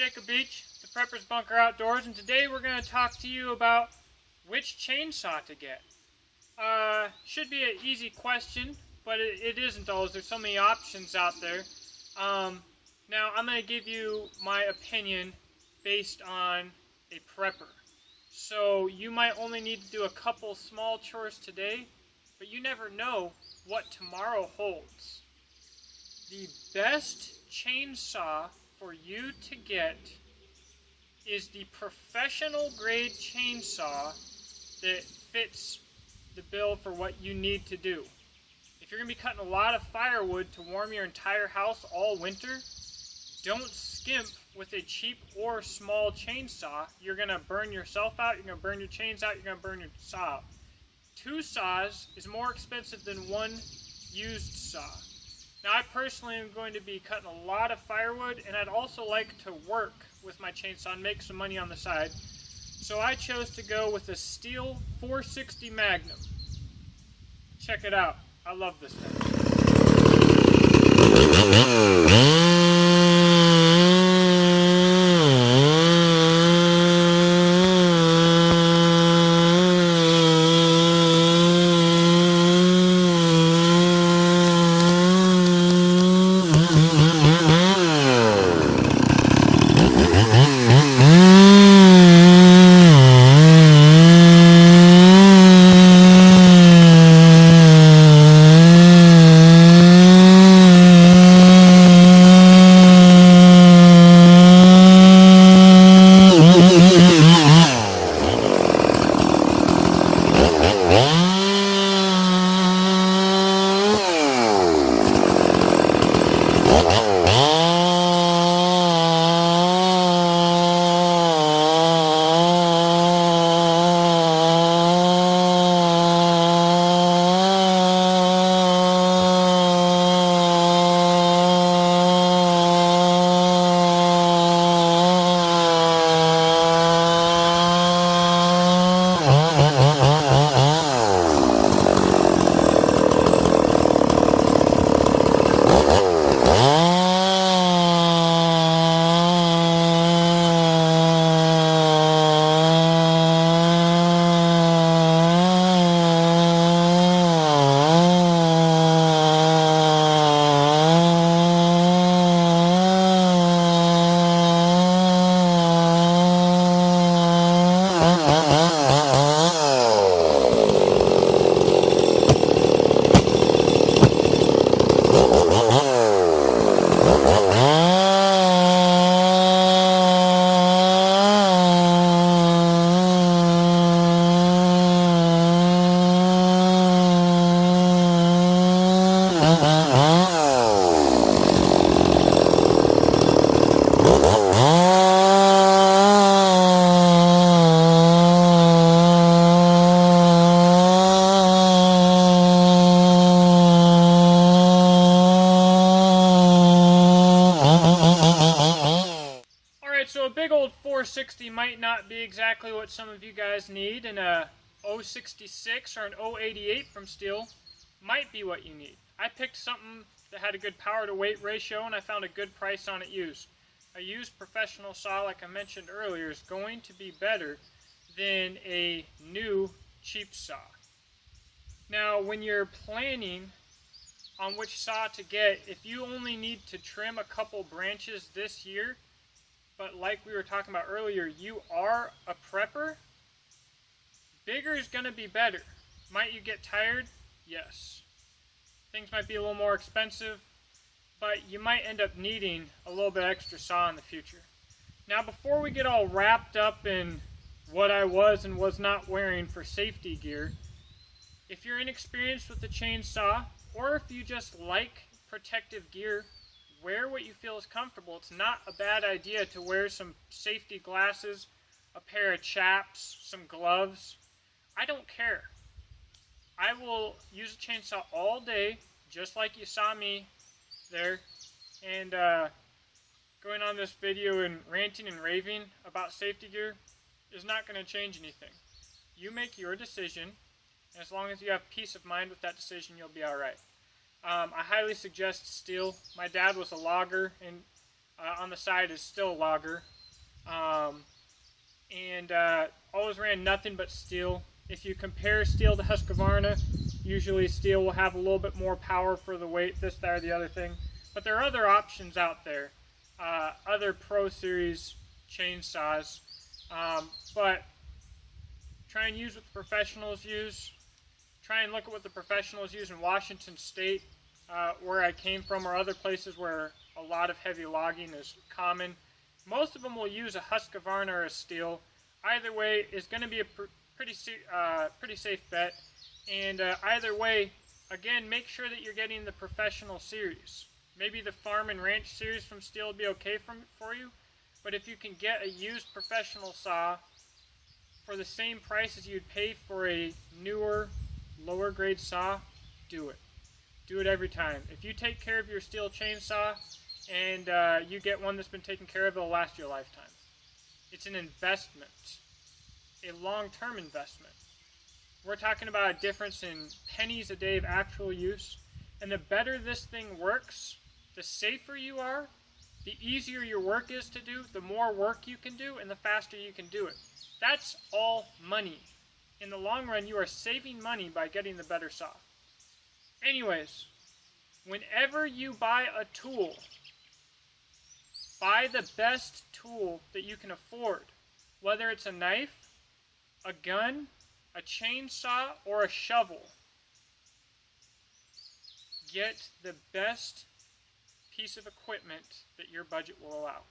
Jacob Beach, the Preppers Bunker Outdoors, and today we're going to talk to you about which chainsaw to get. Should be an easy question, but it isn't always. There's so many options out there. Now, I'm going to give you my opinion based on a prepper. So, you might only need to do a couple small chores today, but you never know what tomorrow holds. The best chainsaw for you to get is the professional grade chainsaw that fits the bill for what you need to do. If you're going to be cutting a lot of firewood to warm your entire house all winter, don't skimp with a cheap or small chainsaw. You're going to burn yourself out, you're going to burn your chains out, you're going to burn your saw out. 2 saws is more expensive than 1 used saw. Now, I personally am going to be cutting a lot of firewood, and I'd also like to work with my chainsaw and make some money on the side. So I chose to go with a Stihl 460 Magnum. Check it out. I love this thing. Alright, so a big old 460 might not be exactly what some of you guys need, and a 066 or an 088 from Stihl might be what you need. I picked something that had a good power to weight ratio, and I found a good price on it used. A used professional saw, like I mentioned earlier, is going to be better than a new cheap saw. Now, when you're planning on which saw to get, if you only need to trim a couple branches this year, but like we were talking about earlier, you are a prepper, bigger is going to be better. Might you get tired? Yes. Things might be a little more expensive, but you might end up needing a little bit extra saw in the future. Now, before we get all wrapped up in what I was and was not wearing for safety gear, if you're inexperienced with the chainsaw, or if you just like protective gear, wear what you feel is comfortable. It's not a bad idea to wear some safety glasses, a pair of chaps, some gloves. I don't care. I will use a chainsaw all day, just like you saw me there. And going on this video and ranting and raving about safety gear is not going to change anything. You make your decision, and as long as you have peace of mind with that decision, you'll be alright. I highly suggest Stihl. My dad was a logger, and on the side is still a logger. and always ran nothing but steel. If you compare steel to Husqvarna, usually steel will have a little bit more power for the weight, this, that, or the other thing. But there are other options out there, other Pro Series chainsaws. But try and use what the professionals use. Try and look at what the professionals use in Washington State, where I came from, or other places where a lot of heavy logging is common. Most of them will use a Husqvarna or a Stihl. Either way is going to be a pretty safe bet. And either way, again, make sure that you're getting the professional series. Maybe the Farm and Ranch series from Stihl will be okay for you. But if you can get a used professional saw for the same price as you'd pay for a newer, lower grade saw, do it. Do it every time. If you take care of your Stihl chainsaw and you get one that's been taken care of, it'll last your lifetime. It's an investment, a long-term investment. We're talking about a difference in pennies a day of actual use. And the better this thing works, the safer you are, the easier your work is to do, the more work you can do, and the faster you can do it. That's all money. In the long run, you are saving money by getting the better saw. Anyways, whenever you buy a tool, buy the best tool that you can afford. Whether it's a knife, a gun, a chainsaw, or a shovel. Get the best piece of equipment that your budget will allow.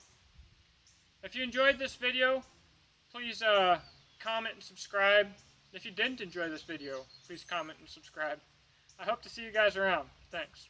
If you enjoyed this video, please comment and subscribe. If you didn't enjoy this video, please comment and subscribe. I hope to see you guys around. Thanks.